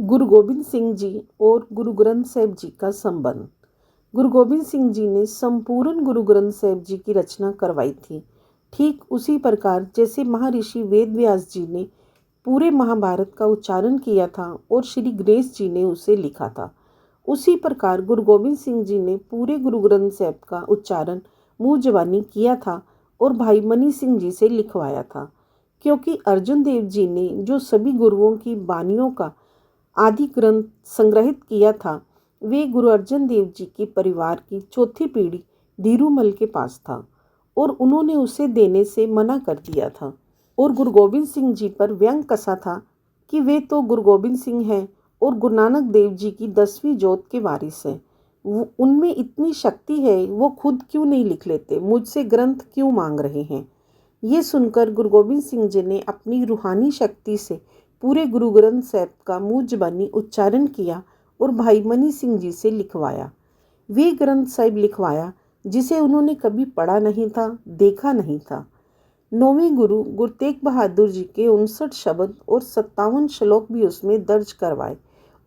गुरु गोबिंद सिंह जी और गुरु ग्रंथ साहिब जी का संबंध। गुरु गोबिंद सिंह जी ने संपूर्ण गुरु ग्रंथ साहिब जी की रचना करवाई थी। ठीक उसी प्रकार जैसे महर्षि वेद व्यास जी ने पूरे महाभारत का उच्चारण किया था और श्री गणेश जी ने उसे लिखा था, उसी प्रकार गुरु गोबिंद सिंह जी ने पूरे गुरु ग्रंथ साहिब का उच्चारण मुँह जबानी किया था और भाई मनी सिंह जी से लिखवाया था। क्योंकि अर्जुन देव जी ने जो सभी गुरुओं की बानियों का आदि ग्रंथ संग्रहित किया था, वे गुरु अर्जन देव जी की परिवार की चौथी पीढ़ी धीरूमल के पास था और उन्होंने उसे देने से मना कर दिया था। और गुरु गोबिंद सिंह जी पर व्यंग कसा था कि वे तो गुरु गोबिंद सिंह हैं और गुरु नानक देव जी की 10वीं जोत के वारिस हैं। उनमें इतनी शक्ति है, वो खुद क्यों नहीं लिख लेते, मुझसे ग्रंथ क्यों मांग रहे हैं। ये सुनकर गुरु गोबिंद सिंह जी ने अपनी रूहानी शक्ति से पूरे गुरु ग्रंथ साहिब का मुँह जबानी उच्चारण किया और भाई मनी सिंह जी से लिखवाया। वे ग्रंथ साहिब लिखवाया जिसे उन्होंने कभी पढ़ा नहीं था, देखा नहीं था। 9वें गुरु गुरु तेग बहादुर जी के 59 शब्द और 57 श्लोक भी उसमें दर्ज करवाए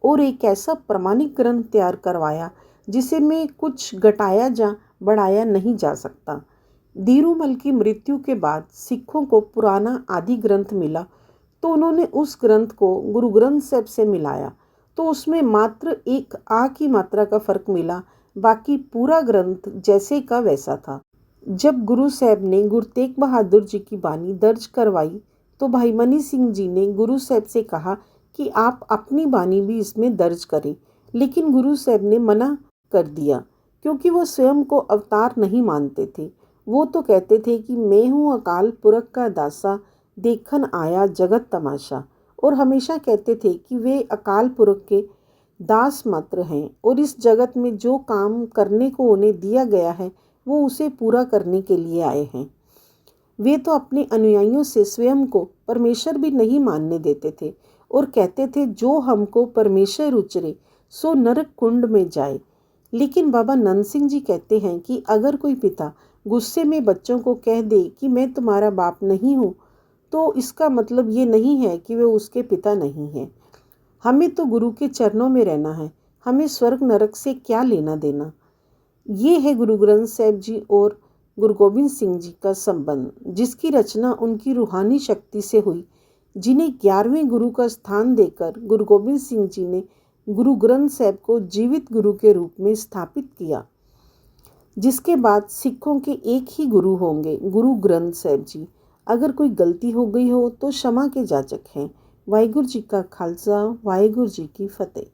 और एक ऐसा प्रमाणिक ग्रंथ तैयार करवाया जिसे में कुछ घटाया जा बढ़ाया नहीं जा सकता। धीरूमल की मृत्यु के बाद सिखों को पुराना आदि ग्रंथ मिला तो उन्होंने उस ग्रंथ को गुरु ग्रंथ साहिब से मिलाया तो उसमें मात्र एक आ की मात्रा का फर्क मिला, बाकी पूरा ग्रंथ जैसे का वैसा था। जब गुरु साहब ने गुरु तेग बहादुर जी की बानी दर्ज करवाई तो भाई मनी सिंह जी ने गुरु साहब से कहा कि आप अपनी बानी भी इसमें दर्ज करें, लेकिन गुरु साहब ने मना कर दिया क्योंकि वो स्वयं को अवतार नहीं मानते थे। वो तो कहते थे कि मैं हूँ अकाल पुरख का दासा, देखन आया जगत तमाशा, और हमेशा कहते थे कि वे अकाल पुरख के दास मात्र हैं और इस जगत में जो काम करने को उन्हें दिया गया है वो उसे पूरा करने के लिए आए हैं। वे तो अपने अनुयायियों से स्वयं को परमेश्वर भी नहीं मानने देते थे और कहते थे जो हमको परमेश्वर उचरे सो नरक कुंड में जाए। लेकिन बाबा नंद सिंह जी कहते हैं कि अगर कोई पिता गुस्से में बच्चों को कह दे कि मैं तुम्हारा बाप नहीं हूँ तो इसका मतलब ये नहीं है कि वे उसके पिता नहीं हैं। हमें तो गुरु के चरणों में रहना है, हमें स्वर्ग नरक से क्या लेना देना। ये है गुरु ग्रंथ साहिब जी और गुरु गोबिंद सिंह जी का संबंध, जिसकी रचना उनकी रूहानी शक्ति से हुई, जिन्हें 11वें गुरु का स्थान देकर गुरु गोबिंद सिंह जी ने गुरु ग्रंथ साहिब को जीवित गुरु के रूप में स्थापित किया, जिसके बाद सिखों के एक ही गुरु होंगे, गुरु ग्रंथ साहिब जी। अगर कोई गलती हो गई हो तो क्षमा के जाचक हैं। वाहिगुरू जी का खालसा, वाहिगुरू जी की फतेह।